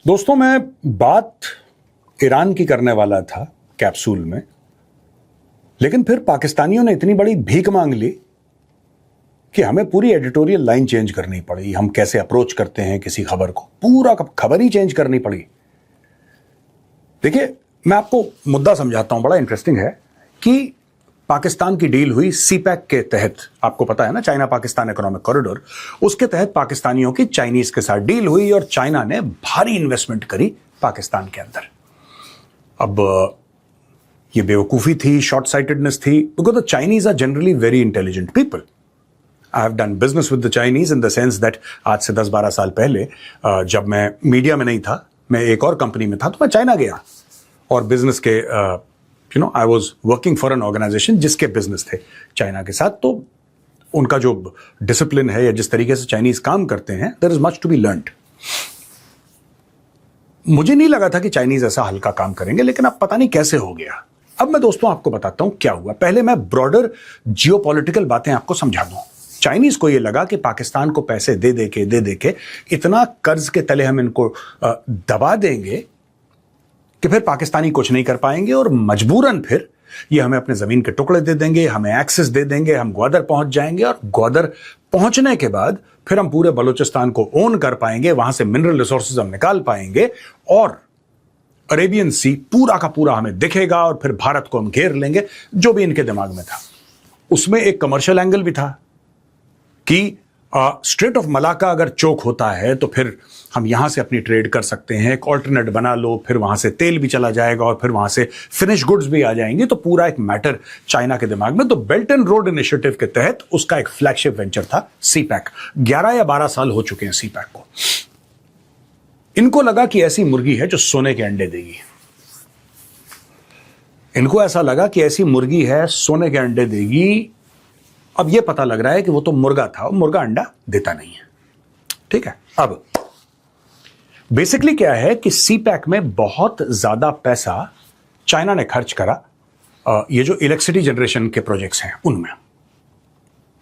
दोस्तों, मैं बात ईरान की करने वाला था कैप्सूल में, लेकिन फिर पाकिस्तानियों ने इतनी बड़ी भीख मांग ली कि हमें पूरी एडिटोरियल लाइन चेंज करनी पड़ी। हम कैसे अप्रोच करते हैं किसी खबर को, पूरा खबर ही चेंज करनी पड़ी। देखिए, मैं आपको मुद्दा समझाता हूं, बड़ा इंटरेस्टिंग है कि पाकिस्तान की डील हुई सीपैक के तहत। आपको पता है ना, चाइना पाकिस्तान इकोनॉमिक कॉरिडोर, उसके तहत पाकिस्तानियों की चाइनीज के साथ डील हुई और चाइना ने भारी इन्वेस्टमेंट करी पाकिस्तान के अंदर। अब ये बेवकूफी थी, शॉर्ट साइटेडनेस थी, because the Chinese are generally very intelligent people. I have done business with the Chinese in the sense that आज से 10-12 साल पहले जब मैं मीडिया में नहीं था, मैं एक और कंपनी में था, तो मैं चाइना गया और बिजनेस के I was working for an organization जिसके बिजनेस थे चाइना के साथ। तो उनका जो डिसिप्लिन है या जिस तरीके से चाइनीज काम करते हैं, there is much to be learned. मुझे नहीं लगा था कि चाइनीज ऐसा हल्का काम करेंगे, लेकिन अब पता नहीं कैसे हो गया। अब मैं दोस्तों आपको बताता हूं क्या हुआ। पहले मैं ब्रॉडर जियोपॉलिटिकल बातें आपको समझा दूं। चाइनीज को यह लगा कि पाकिस्तान को पैसे दे दे के इतना कर्ज के तले हम इनको दबा देंगे कि फिर पाकिस्तानी कुछ नहीं कर पाएंगे और मजबूरन फिर ये हमें अपने जमीन के टुकड़े दे देंगे, हमें एक्सेस दे देंगे, हम ग्वादर पहुंच जाएंगे और ग्वादर पहुंचने के बाद फिर हम पूरे बलूचिस्तान को ओन कर पाएंगे, वहां से मिनरल रिसोर्सेज हम निकाल पाएंगे और अरेबियन सी पूरा का पूरा हमें दिखेगा और फिर भारत को हम घेर लेंगे। जो भी इनके दिमाग में था, उसमें एक कमर्शियल एंगल भी था कि स्ट्रेट ऑफ मलाका अगर चोक होता है तो फिर हम यहां से अपनी ट्रेड कर सकते हैं, एक ऑल्टरनेट बना लो, फिर वहां से तेल भी चला जाएगा और फिर वहां से फिनिश गुड्स भी आ जाएंगे। तो पूरा एक मैटर चाइना के दिमाग में। तो बेल्ट एंड रोड इनिशिएटिव के तहत उसका एक फ्लैगशिप वेंचर था सीपैक। 11 या 12 साल हो चुके हैं सीपैक को। इनको लगा कि ऐसी मुर्गी है जो सोने के अंडे देगी। इनको ऐसा लगा कि ऐसी मुर्गी है सोने के अंडे देगी। अब यह पता लग रहा है कि वो तो मुर्गा था, मुर्गा अंडा देता नहीं है। ठीक है, अब बेसिकली क्या है कि सीपैक में बहुत ज्यादा पैसा चाइना ने खर्च करा। ये जो इलेक्ट्रिसिटी जनरेशन के प्रोजेक्ट्स हैं उनमें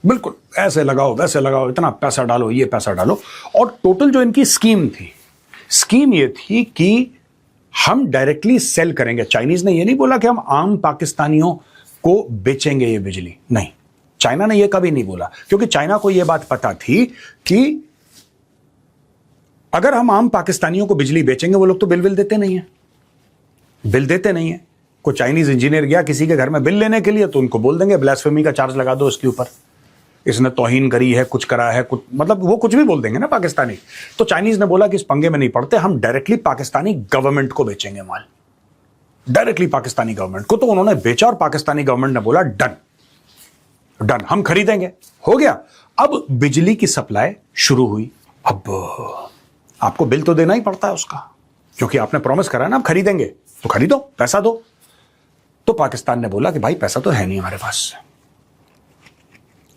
बिल्कुल ऐसे लगाओ वैसे लगाओ, इतना पैसा डालो, ये पैसा डालो। और टोटल जो इनकी स्कीम थी, स्कीम ये थी कि हम डायरेक्टली सेल करेंगे। चाइनीज ने ये नहीं बोला कि हम आम पाकिस्तानियों को बेचेंगे ये बिजली, नहीं, चाइना ने ये कभी नहीं बोला, क्योंकि चाइना को यह बात पता थी कि अगर हम आम पाकिस्तानियों को बिजली बेचेंगे, वो लोग तो बिल देते नहीं है, बिल देते नहीं है। कोई चाइनीज इंजीनियर गया किसी के घर में बिल लेने के लिए तो उनको बोल देंगे ब्लास्फेमी का चार्ज लगा दो इसके ऊपर, इसने तौहीन करी है, कुछ करा है, कुछ मतलब वो कुछ भी बोल देंगे ना पाकिस्तानी। तो चाइनीज ने बोला कि इस पंगे में नहीं पड़ते, हम डायरेक्टली पाकिस्तानी गवर्नमेंट को बेचेंगे माल, डायरेक्टली पाकिस्तानी गवर्नमेंट को। तो उन्होंने बेचा और पाकिस्तानी गवर्नमेंट ने बोला डन डन, हम खरीदेंगे। हो गया। अब बिजली की सप्लाई शुरू हुई। अब आपको बिल तो देना ही पड़ता है उसका, क्योंकि आपने प्रॉमिस करा ना, आप खरीदेंगे तो खरीदो, पैसा दो। तो पाकिस्तान ने बोला कि भाई पैसा तो है नहीं हमारे पास,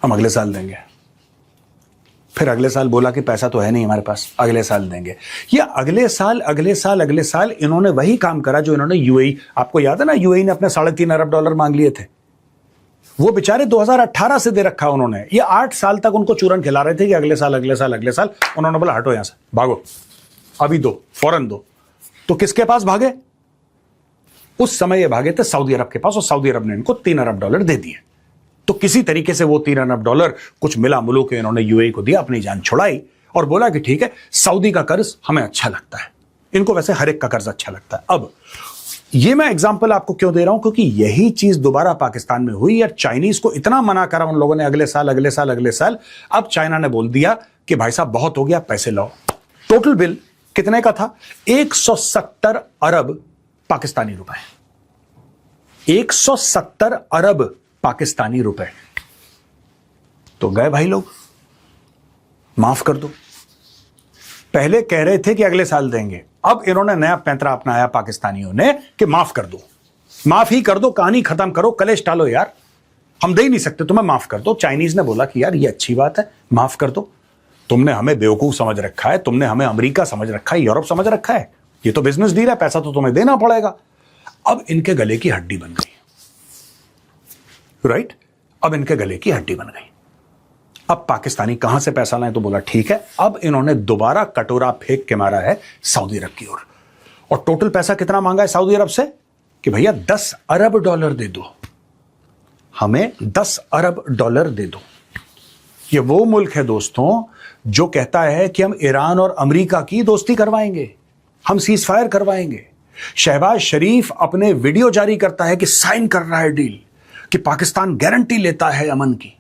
हम अगले साल देंगे। फिर अगले साल बोला कि पैसा तो है नहीं हमारे पास, अगले साल देंगे। या अगले साल इन्होंने वही काम करा जो इन्होंने यूएई, आपको याद है ना, यूएई ने अपने $3.5 अरब मांग लिए थे। वो बेचारे 2018 से दे रखा उन्होंने। ये 8 साल तक उनको चूरन खिला रहे थे कि अगले साल। उन्होंने बोला हटो यहां से, भागो, अभी दो, फौरन दो। तो किसके पास भागे? उस समय ये भागे थे सऊदी अरब के पास, और सऊदी अरब ने इनको $3 अरब दे दिए। तो किसी तरीके से वो $3 अरब कुछ मिला मुलू के इन्होंने यूएई को दिया, अपनी जान छुड़ाई और बोला कि ठीक है, सऊदी का कर्ज हमें अच्छा लगता है। इनको वैसे हर एक का कर्ज अच्छा लगता है। अब ये मैं एग्जांपल आपको क्यों दे रहा हूं, क्योंकि यही चीज दोबारा पाकिस्तान में हुई। यार चाइनीज को इतना मना करा उन लोगों ने, अगले साल। अब चाइना ने बोल दिया कि भाई साहब बहुत हो गया, पैसे लाओ। टोटल बिल कितने का था? 170 अरब पाकिस्तानी रुपए। 170 अरब पाकिस्तानी रुपए। तो गए भाई लोग, माफ कर दो। पहले कह रहे थे कि अगले साल देंगे, अब इन्होंने नया पैंतरा अपनाया पाकिस्तानियों ने कि माफ कर दो, माफ ही कर दो, कहानी खत्म करो, कलेश टालो यार, हम दे ही नहीं सकते, तुम्हें माफ कर दो। चाइनीज ने बोला कि यार ये अच्छी बात है, माफ कर दो। तुमने हमें बेवकूफ समझ रखा है, तुमने हमें अमेरिका समझ रखा है, यूरोप समझ रखा है, ये तो बिजनेस डील है, पैसा तो तुम्हें देना पड़ेगा। अब इनके गले की हड्डी बन गई, राइट? अब इनके गले की हड्डी बन गई। अब पाकिस्तानी कहां से पैसा लाएं, तो बोला ठीक है, अब इन्होंने दोबारा कटोरा फेंक के मारा है सऊदी अरब की ओर। और टोटल पैसा कितना मांगा है सऊदी अरब से कि भैया 10 अरब डॉलर दे दो, हमें 10 अरब डॉलर दे दो। ये वो मुल्क है दोस्तों जो कहता है कि हम ईरान और अमेरिका की दोस्ती करवाएंगे, हम सीज फायर करवाएंगे। शहबाज शरीफ अपने वीडियो जारी करता है कि साइन कर रहा है डील, कि पाकिस्तान गारंटी लेता है अमन की।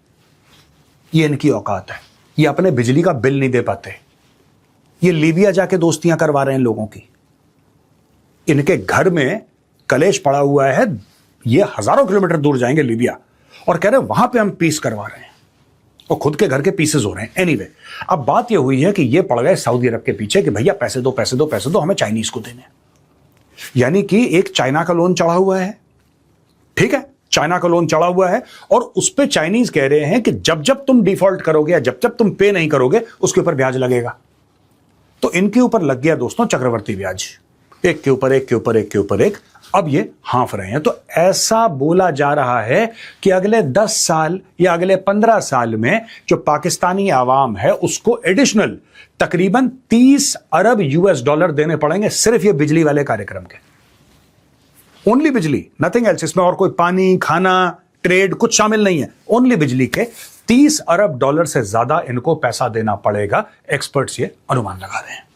ये इनकी औकात है। ये अपने बिजली का बिल नहीं दे पाते, ये लीबिया जाके दोस्तियां करवा रहे हैं लोगों की। इनके घर में कलेश पड़ा हुआ है, ये हजारों किलोमीटर दूर जाएंगे लीबिया और कह रहे हैं वहां पे हम पीस करवा रहे हैं, और खुद के घर के पीसेस हो रहे हैं। एनीवे, अब बात यह हुई है कि ये पड़ गए सऊदी अरब के पीछे कि भैया पैसे दो पैसे दो पैसे दो, हमें चाइनीज को देने। यानी कि एक चाइना का लोन चढ़ा हुआ है, ठीक है, चाइना का लोन चढ़ा हुआ है, और उस पे चाइनीज कह रहे हैं कि जब जब तुम डिफॉल्ट करोगे या जब जब तुम पे नहीं करोगे उसके ऊपर ब्याज लगेगा। तो इनके ऊपर लग गया दोस्तों चक्रवर्ती ब्याज, एक के ऊपर एक के ऊपर एक के ऊपर एक। अब ये हाँफ रहे हैं। तो ऐसा बोला जा रहा है कि अगले 10 साल या अगले 15 साल में जो पाकिस्तानी आवाम है उसको एडिशनल तकरीबन 30 अरब US डॉलर देने पड़ेंगे सिर्फ ये बिजली वाले कार्यक्रम के। ओनली बिजली, नथिंग एल्स। इसमें और कोई पानी, खाना, ट्रेड कुछ शामिल नहीं है, ओनली बिजली के 30 अरब डॉलर से ज्यादा इनको पैसा देना पड़ेगा। एक्सपर्ट्स ये अनुमान लगा रहे हैं।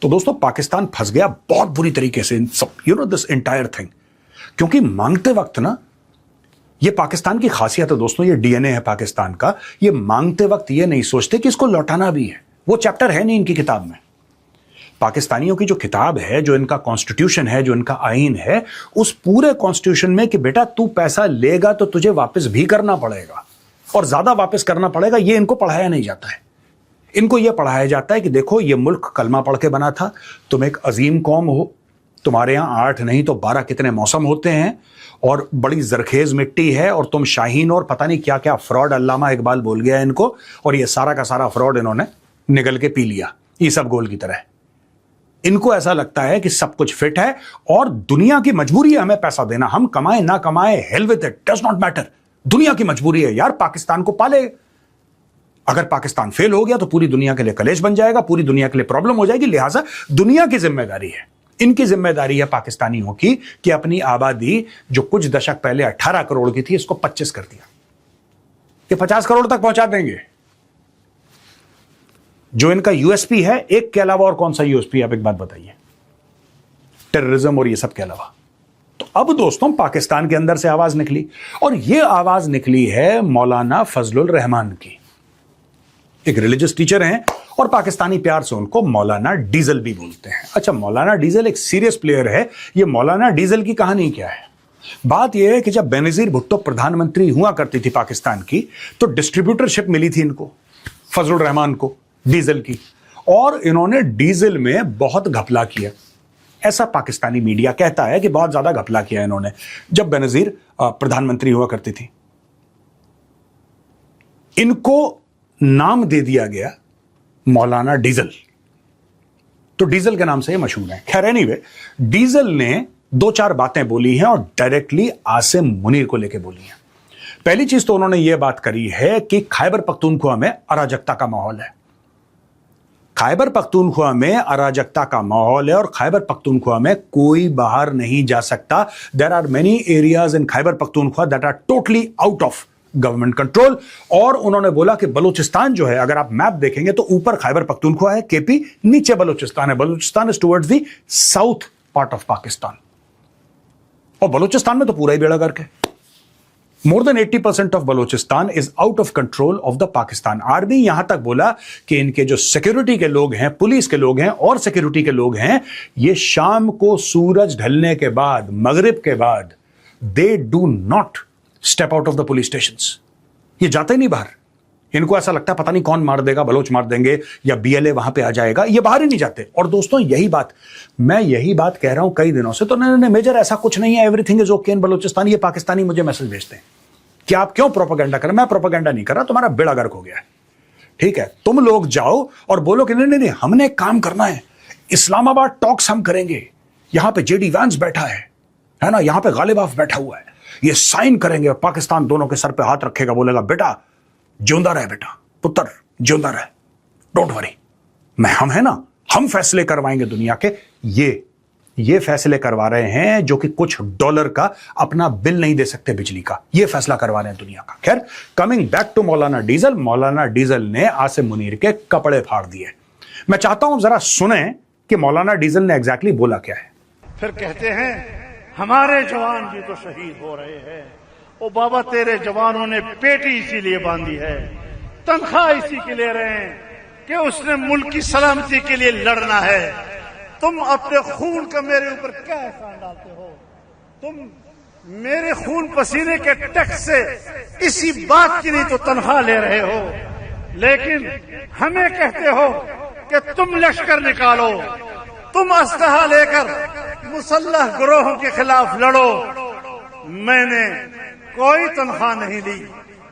तो दोस्तों पाकिस्तान फंस गया बहुत बुरी तरीके से इन सब, दिस एंटायर थिंग। क्योंकि मांगते वक्त ना, ये पाकिस्तान की खासियत है दोस्तों, ये डीएनए है पाकिस्तान का, ये मांगते वक्त ये नहीं सोचते कि इसको लौटाना भी है। वो चैप्टर है नहीं इनकी किताब में। पाकिस्तानियों की जो किताब है, जो इनका कॉन्स्टिट्यूशन है, जो इनका आईन है, उस पूरे कॉन्स्टिट्यूशन में कि बेटा तू पैसा लेगा तो तुझे वापस भी करना पड़ेगा, और ज्यादा वापस करना पड़ेगा, ये इनको पढ़ाया नहीं जाता है। इनको यह पढ़ाया जाता है कि देखो ये मुल्क कलमा पढ़ के बना था, तुम एक अजीम कौम हो, तुम्हारे यहां 8 नहीं तो 12 कितने मौसम होते हैं, और बड़ी जरखेज मिट्टी है, और तुम शाहीन और पता नहीं क्या क्या फ्रॉड, अल्लामा इकबाल बोल गया इनको, और ये सारा का सारा फ्रॉड इन्होंने निगल के पी लिया, ये सब गोल की तरह। इनको ऐसा लगता है कि सब कुछ फिट है और दुनिया की मजबूरी है हमें पैसा देना, हम कमाए ना कमाए, hell with it, does not matter. दुनिया की मजबूरी है यार, पाकिस्तान को पाले। अगर पाकिस्तान फेल हो गया तो पूरी दुनिया के लिए कलेश बन जाएगा, पूरी दुनिया के लिए प्रॉब्लम हो जाएगी। लिहाजा दुनिया की जिम्मेदारी है, इनकी जिम्मेदारी है पाकिस्तानियों की कि अपनी आबादी जो कुछ दशक पहले 18 करोड़ की थी, इसको 25 कर दिया, ये 50 करोड़ तक पहुंचा देंगे। जो इनका यूएसपी है, एक के अलावा और कौन सा यूएसपी है, आप एक बात बताइए, टेररिज्म और ये सब के अलावा। तो अब दोस्तों पाकिस्तान के अंदर से आवाज निकली, और ये आवाज निकली है मौलाना फजलुर रहमान की। एक रिलीजियस टीचर हैं और पाकिस्तानी प्यार से उनको मौलाना डीजल भी बोलते हैं। अच्छा, मौलाना डीजल एक सीरियस प्लेयर है। ये मौलाना डीजल की कहानी क्या है? बात यह है कि जब बेनजीर भुट्टो प्रधानमंत्री हुआ करती थी पाकिस्तान की, तो डिस्ट्रीब्यूटरशिप मिली थी इनको, फजलुर रहमान को, डीजल की, और इन्होंने डीजल में बहुत घपला किया। ऐसा पाकिस्तानी मीडिया कहता है कि बहुत ज्यादा घपला किया इन्होंने जब बेनजीर प्रधानमंत्री हुआ करती थी। इनको नाम दे दिया गया मौलाना डीजल, तो डीजल के नाम से ये मशहूर है। खैर एनीवे, डीजल ने 2-4 बातें बोली हैं और डायरेक्टली आसिम मुनीर को लेकर बोली हैं। पहली चीज तो उन्होंने ये बात करी है कि खैबर पख्तूनख्वा में अराजकता का माहौल है। खैबर पख्तूनख्वा में अराजकता का माहौल है और खैबर पख्तूनख्वा में कोई बाहर नहीं जा सकता। There are many areas in Khyber Pakhtunkhwa that are totally out of government control. और उन्होंने बोला कि बलूचिस्तान जो है, अगर आप मैप देखेंगे तो ऊपर खैबर पख्तूनख्वा है, केपी, नीचे बलूचिस्तान है। Balochistan is towards the south part of Pakistan, और बलूचिस्तान में तो पूरा ही बेड़ा गर्क है। More than 80% of Balochistan is out of control of the Pakistan army. यहां तक बोला कि इनके जो सिक्योरिटी के लोग हैं, पुलिस के लोग हैं और सिक्योरिटी के लोग हैं, ये शाम को सूरज ढलने के बाद, मगरिब के बाद, they do not step out of the police stations. ये जाते ही नहीं बाहर। इनको ऐसा लगता है पता नहीं कौन मार देगा, बलोच मार देंगे या बीएलए वहां पे आ जाएगा, ये बाहर ही नहीं जाते। और दोस्तों यही बात कह रहा हूं कई दिनों से, तो नहीं मेजर ऐसा कुछ नहीं है, everything is okay in Balochistan. ये पाकिस्तानी मुझे मैसेज भेजते हैं कि आप क्यों प्रोपेगेंडा कर रहे हैं। मैं प्रोपेगेंडा नहीं कर रहा, तुम्हारा बेड़ा गर्क हो गया है, ठीक है। तुम लोग जाओ और बोलो कि नहीं, हमने एक काम करना है, इस्लामाबाद टॉक्स हम करेंगे, यहां पे जेडी वैंस बैठा है ना, यहां पे गालिब आफ बैठा हुआ है, ये साइन करेंगे और पाकिस्तान दोनों के सर पे हाथ रखेगा, बोलेगा बेटा जिंदा रहे बेटा, पुत्र जिंदा रहे, डोंट वरी, हम है ना, हम फैसले करवाएंगे दुनिया के। ये फैसले करवा रहे हैं जो कि कुछ डॉलर का अपना बिल नहीं दे सकते बिजली का, ये फैसला करवा रहे हैं दुनिया का। खैर, coming back to Maulana diesel, Maulana diesel ने आसिम मुनीर के कपड़े फाड़ दिए। मैं चाहता हूं जरा सुने कि मौलाना डीजल ने एग्जैक्टली बोला क्या है। फिर कहते हैं हमारे जवान भी तो शहीद हो रहे हैं। ओ बाबा, तेरे जवानों ने पेटी इसीलिए बांधी है, तनख्वाह इसी के ले रहे हैं कि उसने मुल्क की सलामती के लिए लड़ना है। तुम अपने खून का मेरे ऊपर क्या एहसान डालते हो? तुम मेरे खून पसीने के टैक्स से इसी बात की नहीं तो तनख्वाह ले रहे हो, लेकिन हमें कहते हो कि तुम लश्कर निकालो, तुम असलहा लेकर मुसल्लह गिरोहों के खिलाफ लड़ो। मैंने कोई तनख्वाह नहीं ली,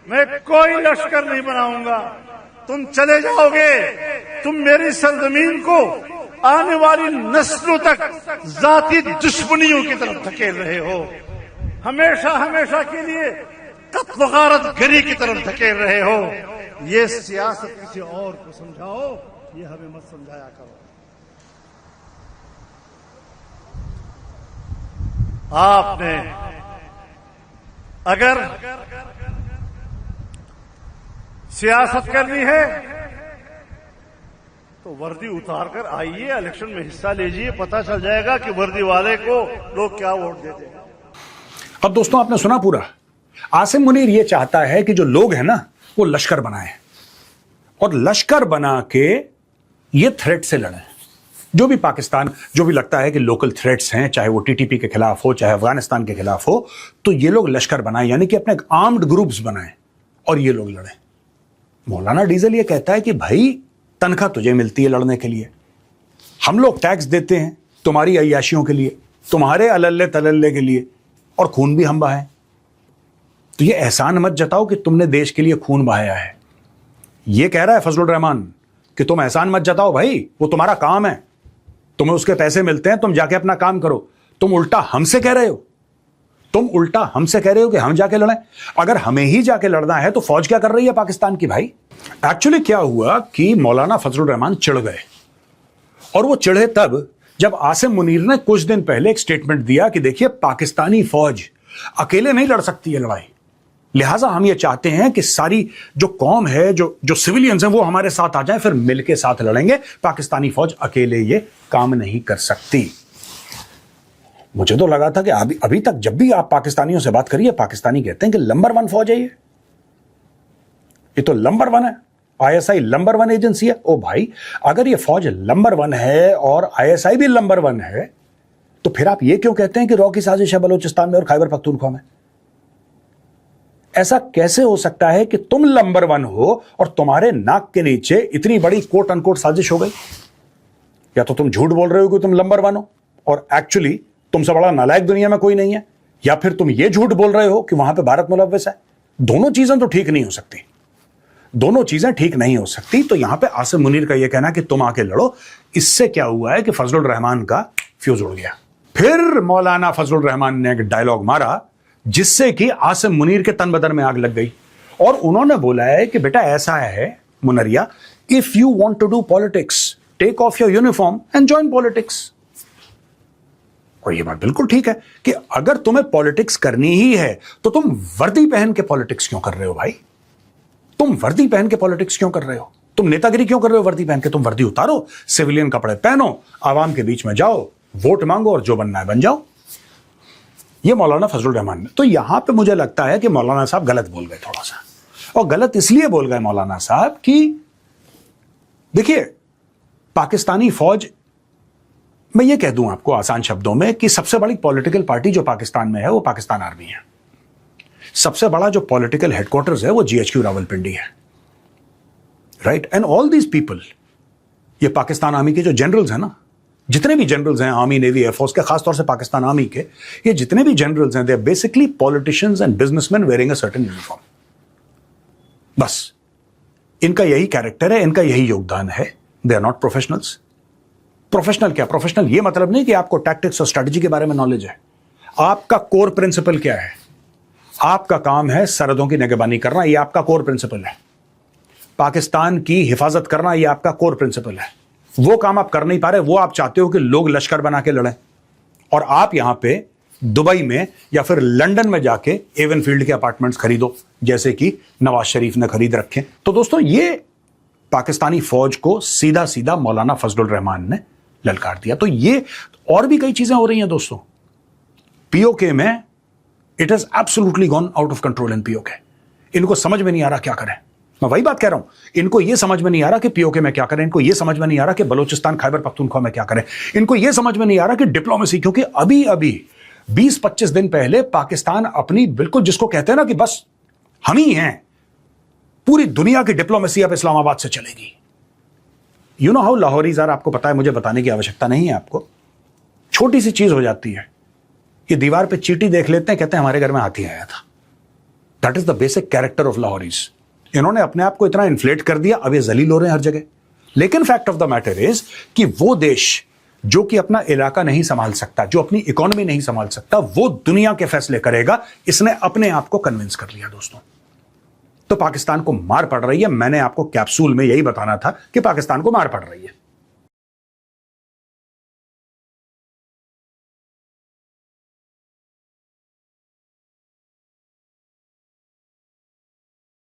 मैं कोई लश्कर नहीं बनाऊंगा। तुम चले जाओगे, तुम मेरी सरजमीन को आने वाली नस्लों तक जाती दुश्मनियों की तरफ धकेल रहे हो, हमेशा हमेशा के लिए कत्ल गारत गरी की तरफ धकेल रहे हो। ये सियासत किसी और को समझाओ, ये हमें मत समझाया करो। आपने अगर सियासत करनी है तो वर्दी उतार कर आइए, इलेक्शन में हिस्सा लीजिए, पता चल जाएगा कि वर्दी वाले को लोग क्या वोट देते हैं। अब दोस्तों, आपने सुना पूरा। आसिम मुनीर ये चाहता है कि जो लोग हैं ना, वो लश्कर बनाए और लश्कर बना के ये थ्रेट से लड़े। जो भी पाकिस्तान, जो भी लगता है कि लोकल थ्रेट्स हैं, चाहे वो टीटीपी के खिलाफ हो, चाहे अफगानिस्तान के खिलाफ हो, तो ये लोग लश्कर बनाए, यानी कि अपने आर्म्ड ग्रुप्स बनाए और ये लोग लड़े। मौलाना डीजल ये कहता है कि भाई, तनख्वाह तुझे मिलती है लड़ने के लिए, हम लोग टैक्स देते हैं तुम्हारी अय्याशियों के लिए, तुम्हारे अलल्ले तलल्ले के लिए, और खून भी हम बहाएं। तो ये एहसान मत जताओ कि तुमने देश के लिए खून बहाया है। ये कह रहा है फजलुर रहमान कि तुम एहसान मत जताओ भाई, वो तुम्हारा काम है, तुम्हें उसके पैसे मिलते हैं, तुम जाके अपना काम करो। तुम उल्टा हमसे कह रहे हो, तुम उल्टा हमसे कह रहे हो कि हम जाके लड़ें। अगर हमें ही जाके लड़ना है तो फौज क्या कर रही है पाकिस्तान की भाई? एक्चुअली क्या हुआ कि मौलाना फजलुर रहमान चिढ़ गए, और वो चिढ़े तब जब आसिम मुनीर ने कुछ दिन पहले एक स्टेटमेंट दिया कि देखिए, पाकिस्तानी फौज अकेले नहीं लड़ सकती है लड़ाई, लिहाजा हम ये चाहते हैं कि सारी जो कौम है, जो सिविलियंस हैं, वो हमारे साथ आ जाएं, फिर मिलके साथ लड़ेंगे। पाकिस्तानी फौज अकेले ये काम नहीं कर सकती। मुझे तो लगा था कि अभी तक जब भी आप पाकिस्तानियों से बात करिए, पाकिस्तानी कहते हैं कि नंबर 1 फौज है ये तो नंबर 1 है, आईएसआई नंबर 1 एजेंसी है। ओ भाई, अगर ये फौज नंबर 1 है और आईएसआई भी नंबर 1 है, तो फिर आप ये क्यों कहते हैं कि रॉ की साजिश है बलोचिस्तान में और खैबर पख्तूनख्वा में? ऐसा कैसे हो सकता है कि तुम नंबर 1 हो और तुम्हारे नाक के नीचे इतनी बड़ी कोट अनकोट साजिश हो गई? या तो तुम झूठ बोल रहे हो कि तुम नंबर 1 हो और एक्चुअली तुमसे बड़ा नालायक दुनिया में कोई नहीं है, या फिर तुम ये झूठ बोल रहे हो कि वहां पे भारत मुलव्वस है। दोनों चीजें तो ठीक नहीं हो सकती, दोनों चीजें ठीक नहीं हो सकती। तो यहां पे आसिम मुनीर का यह कहना कि तुम आके लड़ो, इससे क्या हुआ है कि फजलुर रहमान का फ्यूज उड़ गया। फिर मौलाना फजलुर रहमान ने एक डायलॉग मारा जिससे कि आसिम मुनीर के तन बदन में आग लग गई, और उन्होंने बोला है कि बेटा ऐसा है Munriya, if you want to do politics, take off your uniform and join politics. और ये बात बिल्कुल ठीक है कि अगर तुम्हें पॉलिटिक्स करनी ही है तो तुम वर्दी पहन के पॉलिटिक्स क्यों कर रहे हो भाई? तुम वर्दी पहन के पॉलिटिक्स क्यों कर रहे हो? तुम नेतागिरी क्यों कर रहे हो वर्दी पहन के? तुम वर्दी उतारो, सिविलियन कपड़े पहनो, आवाम के बीच में जाओ, वोट मांगो और जो बनना है बन जाओ। ये मौलाना फजलुर रहमान ने। तो यहां पे मुझे लगता है कि मौलाना साहब गलत बोल गए थोड़ा सा, और गलत इसलिए बोल गए मौलाना साहब कि देखिए, पाकिस्तानी फौज, मैं ये कह दूं आपको आसान शब्दों में कि सबसे बड़ी पॉलिटिकल पार्टी जो पाकिस्तान में है वो पाकिस्तान आर्मी है। सबसे बड़ा जो पॉलिटिकल हेडक्वार्टर्स है वो जीएचक्यू रावलपिंडी है, right? And all these people, ये पाकिस्तान आर्मी के जो जनरल्स हैं ना, जितने भी जनरल्स हैं आर्मी, नेवी, एयरफोर्स के, खासतौर से पाकिस्तान आर्मी के, ये जितने भी जनरल्स हैं, they are basically politicians and businessmen wearing a certain uniform. बस इनका यही कैरेक्टर है, इनका यही योगदान है। They are not professionals. Professional क्या? प्रोफेशनल ये मतलब नहीं कि आपको टैक्टिक्स और स्ट्रेटजी के बारे में नॉलेज है। आपका कोर प्रिंसिपल क्या है? आपका काम है सरहदों की निगरानी करना, ये आपका कोर प्रिंसिपल है। पाकिस्तान की हिफाजत करना यह आपका कोर प्रिंसिपल है। वो काम आप कर नहीं पा रहे। वो आप चाहते हो कि लोग लश्कर बना के लड़ें और आप यहां पे दुबई में या फिर लंदन में जाके एवनफील्ड के अपार्टमेंट्स खरीदो, जैसे कि नवाज शरीफ ने खरीद रखे। तो दोस्तों, ये पाकिस्तानी फौज को सीधा सीधा मौलाना फजलुर रहमान ने ललकार दिया। तो ये और भी कई चीजें हो रही हैं दोस्तों। पीओके में it has absolutely gone out of control in PoK. इनको समझ में नहीं आ रहा क्या करें। मैं वही बात कह रहा हूं, इनको यह समझ में नहीं आ रहा कि पीओके में क्या करें, इनको यह समझ में नहीं आ रहा कि बलूचिस्तान खैबर पख्तूनख्वा में क्या करें, इनको यह समझ में नहीं आ रहा कि डिप्लोमेसी, क्योंकि अभी अभी 20-25 दिन पहले पाकिस्तान अपनी बिल्कुल जिसको कहते हैं ना कि बस हम ही हैं, पूरी दुनिया की डिप्लोमेसी अब इस्लामाबाद से चलेगी। यू नो हाउ लाहौरीज आर, आपको पता है, मुझे बताने की आवश्यकता नहीं है आपको। छोटी सी चीज हो जाती है, ये दीवार पे चींटी देख लेते हैं, कहते हैं हमारे घर में हाथी आया था। That is the basic character of Lahoris. इन्होंने अपने आप को इतना इन्फ्लेट कर दिया, अब ये जलील हो रहे हैं हर जगह। लेकिन fact of the matter is कि वो देश जो कि अपना इलाका नहीं संभाल सकता, जो अपनी इकोनॉमी नहीं संभाल सकता, वो दुनिया के फैसले करेगा। इसने अपने आप को कन्विंस कर लिया दोस्तों। तो पाकिस्तान को मार पड़ रही है। मैंने आपको कैप्सूल में यही बताना था कि पाकिस्तान को मार पड़ रही है।